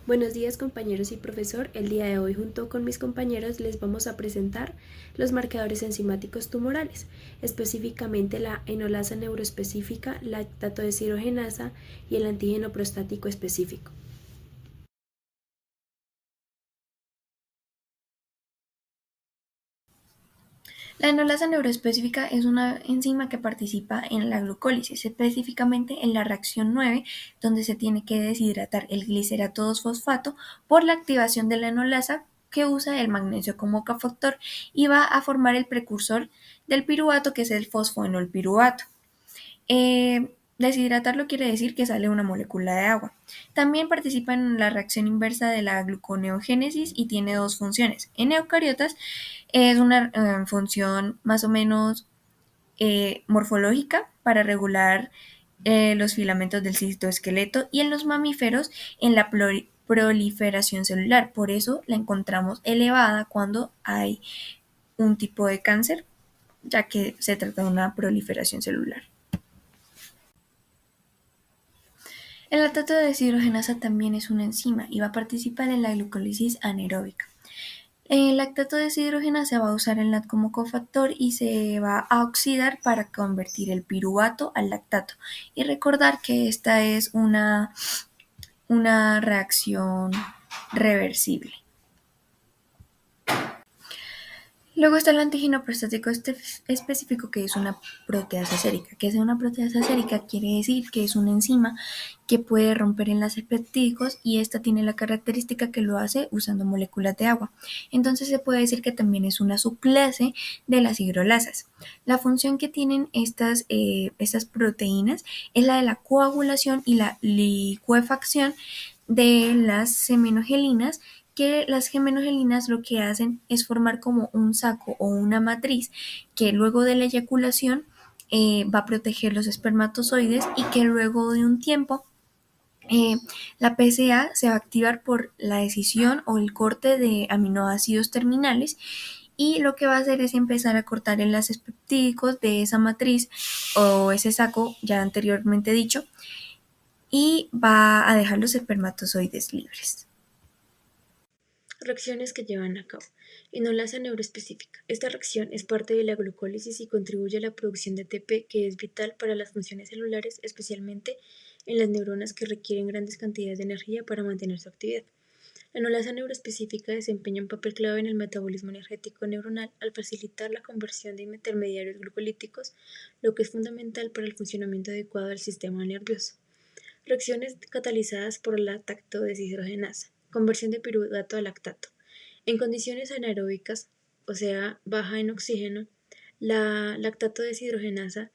Buenos días compañeros y profesor, el día de hoy junto con mis compañeros les vamos a presentar los marcadores enzimáticos tumorales, específicamente la enolasa neuroespecífica, lactato deshidrogenasa y el antígeno prostático específico. La enolasa neuroespecífica es una enzima que participa en la glucólisis, específicamente en la reacción 9, donde se tiene que deshidratar el glicerato 2-fosfato por la activación de la enolasa que usa el magnesio como cofactor y va a formar el precursor del piruvato, que es el fosfoenolpiruvato. Deshidratarlo quiere decir que sale una molécula de agua. También participa en la reacción inversa de la gluconeogénesis y tiene dos funciones. En eucariotas es una función más o menos morfológica para regular los filamentos del citoesqueleto, y en los mamíferos en la proliferación celular. Por eso la encontramos elevada cuando hay un tipo de cáncer, ya que se trata de una proliferación celular. El lactato de deshidrogenasa también es una enzima y va a participar en la glucólisis anaeróbica. El lactato de deshidrogenasa se va a usar en NAT como cofactor y se va a oxidar para convertir el piruvato al lactato. Y recordar que esta es una reacción reversible. Luego está el antígeno prostático específico, que es una proteasa sérica. Que sea una proteasa sérica quiere decir que es una enzima que puede romper enlaces peptídicos, y esta tiene la característica que lo hace usando moléculas de agua. Entonces se puede decir que también es una subclase de las hidrolasas. La función que tienen estas proteínas es la de la coagulación y la licuefacción de las seminogelinas, que las geminogelinas lo que hacen es formar como un saco o una matriz que luego de la eyaculación va a proteger los espermatozoides, y que luego de un tiempo la PSA se va a activar por la decisión o el corte de aminoácidos terminales, y lo que va a hacer es empezar a cortar enlaces peptídicos de esa matriz o ese saco ya anteriormente dicho, y va a dejar los espermatozoides libres. Reacciones que llevan a cabo. Enolasa neuroespecífica. Esta reacción es parte de la glucólisis y contribuye a la producción de ATP, que es vital para las funciones celulares, especialmente en las neuronas que requieren grandes cantidades de energía para mantener su actividad. La enolasa neuroespecífica desempeña un papel clave en el metabolismo energético neuronal al facilitar la conversión de intermediarios glucolíticos, lo que es fundamental para el funcionamiento adecuado del sistema nervioso. Reacciones catalizadas por la lactato deshidrogenasa. Conversión de piruvato a lactato. En condiciones anaeróbicas, o sea, baja en oxígeno, la lactato deshidrogenasa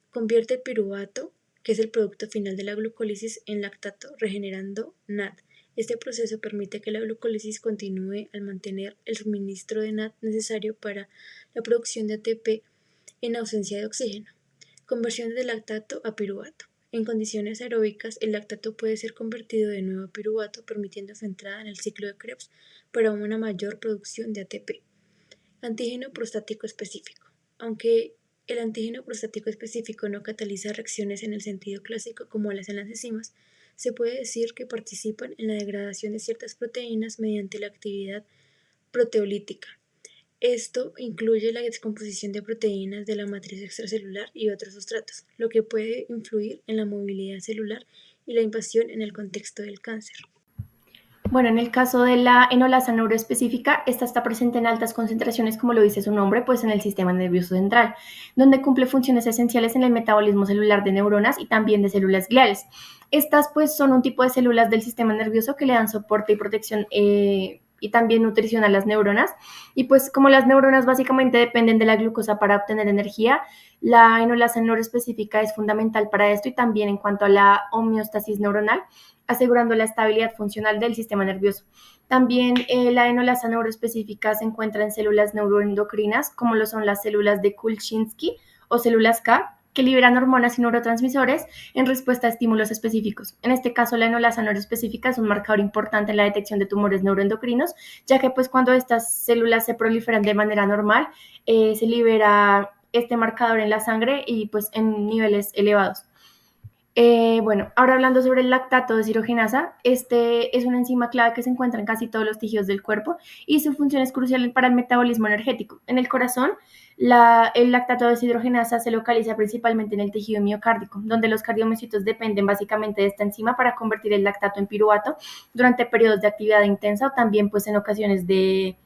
convierte el piruvato, que es el producto final de la glucólisis, en lactato, regenerando NAD. Este proceso permite que la glucólisis continúe al mantener el suministro de NAD necesario para la producción de ATP en ausencia de oxígeno. Conversión de lactato a piruvato. En condiciones aeróbicas, el lactato puede ser convertido de nuevo a piruvato, permitiendo su entrada en el ciclo de Krebs para una mayor producción de ATP. Antígeno prostático específico. Aunque el antígeno prostático específico no cataliza reacciones en el sentido clásico como las en las enzimas, se puede decir que participan en la degradación de ciertas proteínas mediante la actividad proteolítica. Esto incluye la descomposición de proteínas de la matriz extracelular y otros sustratos, lo que puede influir en la movilidad celular y la invasión en el contexto del cáncer. Bueno, en el caso de la enolasa neuroespecífica, esta está presente en altas concentraciones, como lo dice su nombre, pues en el sistema nervioso central, donde cumple funciones esenciales en el metabolismo celular de neuronas y también de células gliales. Estas pues son un tipo de células del sistema nervioso que le dan soporte y protección y también nutrición a las neuronas. Y pues como las neuronas básicamente dependen de la glucosa para obtener energía, la enolasa neuroespecífica es fundamental para esto, y también en cuanto a la homeostasis neuronal, asegurando la estabilidad funcional del sistema nervioso. También la enolasa neuroespecífica se encuentra en células neuroendocrinas, como lo son las células de Kulczynski o células K, que liberan hormonas y neurotransmisores en respuesta a estímulos específicos. En este caso, la enolasa neuroespecífica es un marcador importante en la detección de tumores neuroendocrinos, ya que pues cuando estas células se proliferan de manera normal, se libera este marcador en la sangre y pues en niveles elevados. Bueno, ahora hablando sobre el lactato de deshidrogenasa, este es una enzima clave que se encuentra en casi todos los tejidos del cuerpo y su función es crucial para el metabolismo energético. En el corazón, el lactato de deshidrogenasa se localiza principalmente en el tejido miocárdico, donde los cardiomiocitos dependen básicamente de esta enzima para convertir el lactato en piruvato durante periodos de actividad intensa o también pues en ocasiones de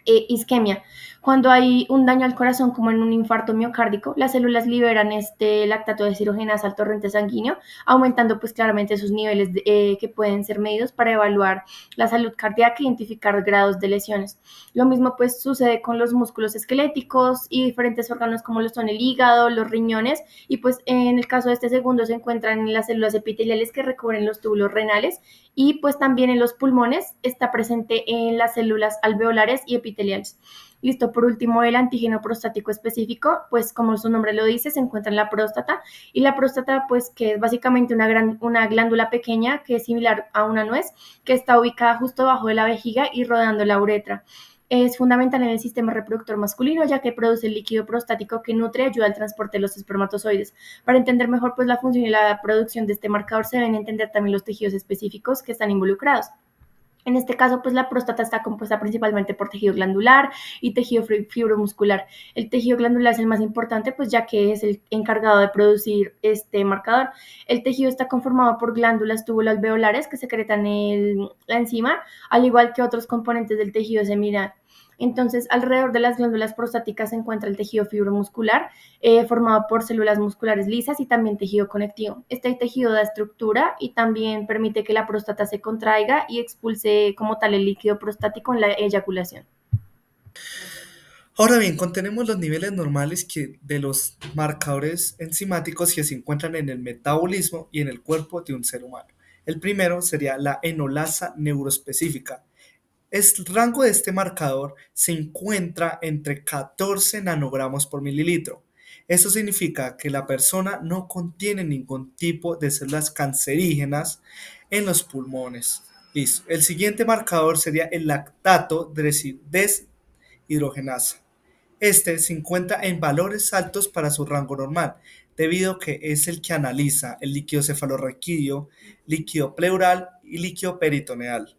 isquemia. Cuando hay un daño al corazón, como en un infarto miocárdico, las células liberan este lactato de deshidrogenasa al torrente sanguíneo, aumentando pues claramente sus niveles que pueden ser medidos para evaluar la salud cardíaca e identificar grados de lesiones. Lo mismo pues sucede con los músculos esqueléticos y diferentes órganos como lo son el hígado, los riñones y pues en el caso de este segundo se encuentran en las células epiteliales que recubren los túbulos renales y pues también en los pulmones está presente en las células alveolares y epiteliales. Listo, por último, el antígeno prostático específico, pues como su nombre lo dice, se encuentra en la próstata y la próstata, pues que es básicamente una glándula pequeña que es similar a una nuez, que está ubicada justo debajo de la vejiga y rodeando la uretra. Es fundamental en el sistema reproductor masculino, ya que produce el líquido prostático que nutre y ayuda al transporte de los espermatozoides. Para entender mejor pues, la función y la producción de este marcador, se deben entender también los tejidos específicos que están involucrados. En este caso, pues la próstata está compuesta principalmente por tejido glandular y tejido fibromuscular. El tejido glandular es el más importante, pues ya que es el encargado de producir este marcador. El tejido está conformado por glándulas tubuloalveolares que secretan la enzima, al igual que otros componentes del tejido seminal. Entonces, alrededor de las glándulas prostáticas se encuentra el tejido fibromuscular, formado por células musculares lisas y también tejido conectivo. Este tejido da estructura y también permite que la próstata se contraiga y expulse como tal el líquido prostático en la eyaculación. Ahora bien, contenemos los niveles normales de los marcadores enzimáticos que se encuentran en el metabolismo y en el cuerpo de un ser humano. El primero sería la enolasa neuroespecífica. El rango de este marcador se encuentra entre 14 nanogramos por mililitro. Eso significa que la persona no contiene ningún tipo de células cancerígenas en los pulmones. Listo. El siguiente marcador sería el lactato deshidrogenasa. Este se encuentra en valores altos para su rango normal, debido a que es el que analiza el líquido cefalorraquídeo, líquido pleural y líquido peritoneal.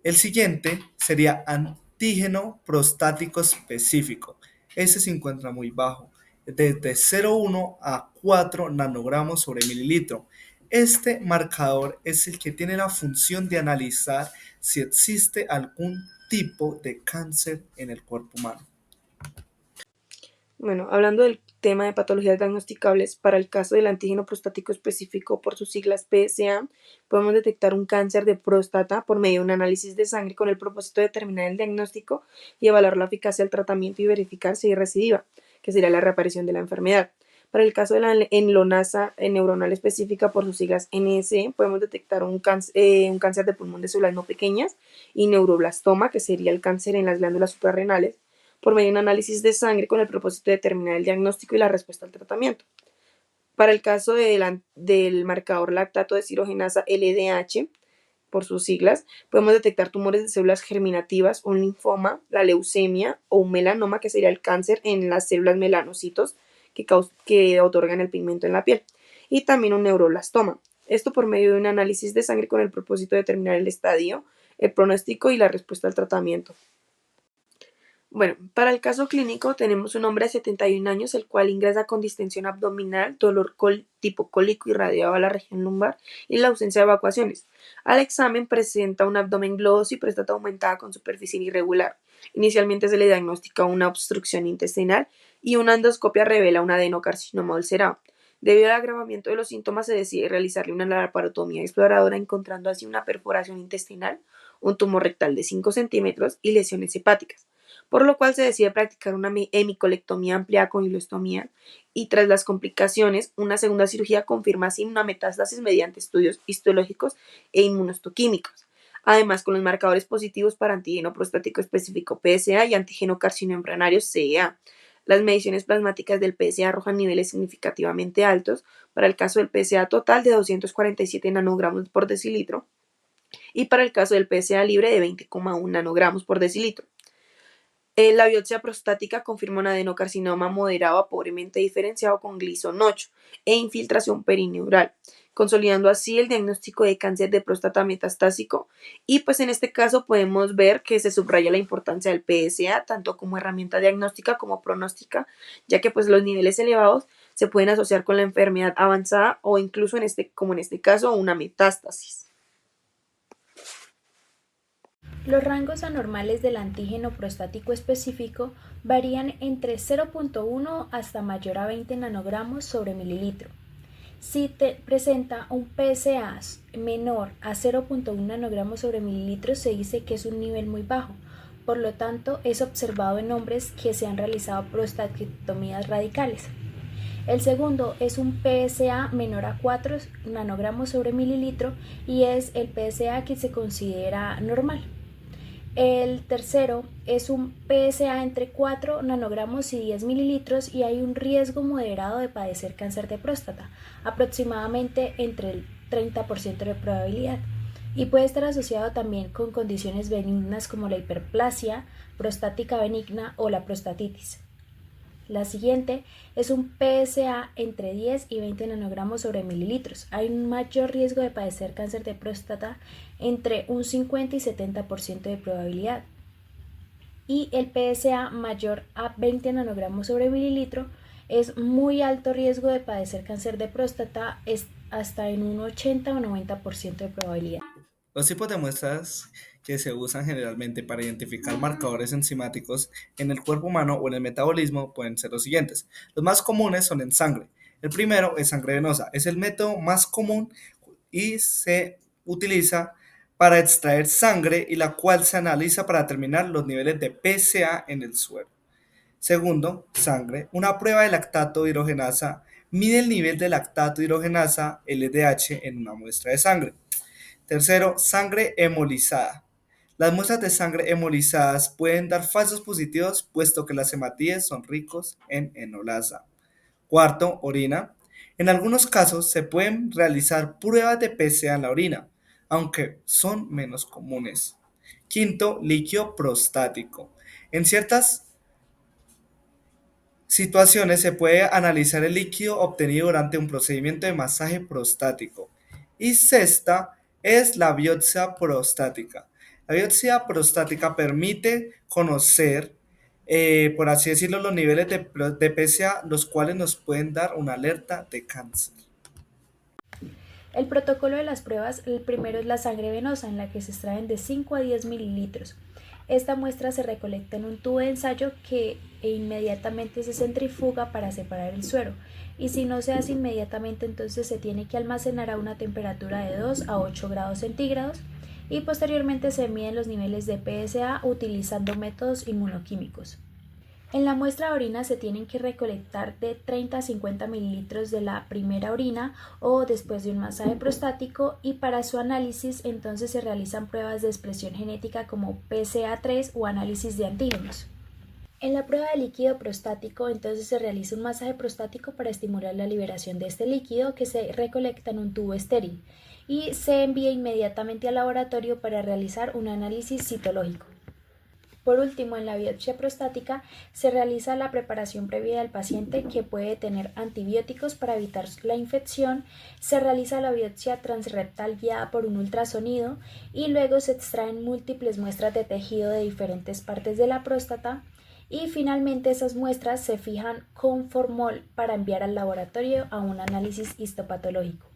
El siguiente sería antígeno prostático específico. Ese se encuentra muy bajo, desde 0,1 a 4 nanogramos sobre mililitro. Este marcador es el que tiene la función de analizar si existe algún tipo de cáncer en el cuerpo humano. Bueno, hablando del tema de patologías diagnosticables, para el caso del antígeno prostático específico, por sus siglas PSA, podemos detectar un cáncer de próstata por medio de un análisis de sangre con el propósito de determinar el diagnóstico y evaluar la eficacia del tratamiento y verificar si hay recidiva, que sería la reaparición de la enfermedad. Para el caso de la enlonasa neuronal específica, por sus siglas NSE, podemos detectar un cáncer de pulmón de células no pequeñas y neuroblastoma, que sería el cáncer en las glándulas suprarrenales, por medio de un análisis de sangre con el propósito de determinar el diagnóstico y la respuesta al tratamiento. Para el caso del marcador lactato de deshidrogenasa LDH, por sus siglas, podemos detectar tumores de células germinativas, un linfoma, la leucemia o un melanoma, que sería el cáncer en las células melanocitos que otorgan el pigmento en la piel, y también un neuroblastoma. Esto por medio de un análisis de sangre con el propósito de determinar el estadio, el pronóstico y la respuesta al tratamiento. Bueno, para el caso clínico tenemos un hombre de 71 años, el cual ingresa con distensión abdominal, dolor tipo cólico irradiado a la región lumbar y la ausencia de evacuaciones. Al examen presenta un abdomen globoso y próstata aumentada con superficie irregular. Inicialmente se le diagnostica una obstrucción intestinal y una endoscopia revela un adenocarcinoma ulcerado. Debido al agravamiento de los síntomas, se decide realizarle una laparotomía exploradora, encontrando así una perforación intestinal, un tumor rectal de 5 centímetros y lesiones hepáticas, por lo cual se decide practicar una hemicolectomía ampliada con ileostomía y tras las complicaciones, una segunda cirugía confirma así una metástasis mediante estudios histológicos e inmunohistoquímicos. Además, con los marcadores positivos para antígeno prostático específico PSA y antígeno carcinoembrionario CEA. Las mediciones plasmáticas del PSA arrojan niveles significativamente altos, para el caso del PSA total de 247 nanogramos por decilitro y para el caso del PSA libre de 20,1 nanogramos por decilitro. La biopsia prostática confirma un adenocarcinoma moderado a pobremente diferenciado con Gleason 8 e infiltración perineural, consolidando así el diagnóstico de cáncer de próstata metastásico. Y pues en este caso podemos ver que se subraya la importancia del PSA tanto como herramienta diagnóstica como pronóstica, ya que pues los niveles elevados se pueden asociar con la enfermedad avanzada o incluso como en este caso, una metástasis. Los rangos anormales del antígeno prostático específico varían entre 0.1 hasta mayor a 20 nanogramos sobre mililitro. Si presenta un PSA menor a 0.1 nanogramos sobre mililitro, se dice que es un nivel muy bajo. Por lo tanto, es observado en hombres que se han realizado prostatectomías radicales. El segundo es un PSA menor a 4 nanogramos sobre mililitro y es el PSA que se considera normal. El tercero es un PSA entre 4 nanogramos y 10 mililitros y hay un riesgo moderado de padecer cáncer de próstata, aproximadamente entre el 30% de probabilidad, y puede estar asociado también con condiciones benignas como la hiperplasia prostática benigna o la prostatitis. La siguiente es un PSA entre 10 y 20 nanogramos sobre mililitros. Hay un mayor riesgo de padecer cáncer de próstata entre un 50 y 70% de probabilidad. Y el PSA mayor a 20 nanogramos sobre mililitro es muy alto riesgo de padecer cáncer de próstata, es hasta en un 80 o 90% de probabilidad. Los tipos de muestras que se usan generalmente para identificar marcadores enzimáticos en el cuerpo humano o en el metabolismo pueden ser los siguientes. Los más comunes son en sangre. El primero es sangre venosa. Es el método más común y se utiliza para extraer sangre y la cual se analiza para determinar los niveles de PSA en el suero. Segundo, sangre. Una prueba de lactato hidrogenasa mide el nivel de lactato hidrogenasa LDH en una muestra de sangre. Tercero, sangre hemolizada. Las muestras de sangre hemolizadas pueden dar falsos positivos puesto que las hematíes son ricos en enolasa. Cuarto, orina. En algunos casos se pueden realizar pruebas de PSA en la orina, aunque son menos comunes. Quinto, líquido prostático. En ciertas situaciones se puede analizar el líquido obtenido durante un procedimiento de masaje prostático. Y sexta es la biopsia prostática. La biopsia prostática permite conocer, por así decirlo, los niveles de PSA, los cuales nos pueden dar una alerta de cáncer. El protocolo de las pruebas, el primero es la sangre venosa, en la que se extraen de 5 a 10 mililitros. Esta muestra se recolecta en un tubo de ensayo que inmediatamente se centrifuga para separar el suero, y si no se hace inmediatamente, entonces se tiene que almacenar a una temperatura de 2 a 8 grados centígrados y posteriormente se miden los niveles de PSA utilizando métodos inmunoquímicos. En la muestra de orina se tienen que recolectar de 30 a 50 mililitros de la primera orina o después de un masaje prostático, y para su análisis entonces se realizan pruebas de expresión genética como PSA3 o análisis de antígenos. En la prueba de líquido prostático entonces se realiza un masaje prostático para estimular la liberación de este líquido, que se recolecta en un tubo estéril y se envía inmediatamente al laboratorio para realizar un análisis citológico. Por último, en la biopsia prostática se realiza la preparación previa del paciente, que puede tener antibióticos para evitar la infección, se realiza la biopsia transrectal guiada por un ultrasonido y luego se extraen múltiples muestras de tejido de diferentes partes de la próstata, y finalmente esas muestras se fijan con formol para enviar al laboratorio a un análisis histopatológico.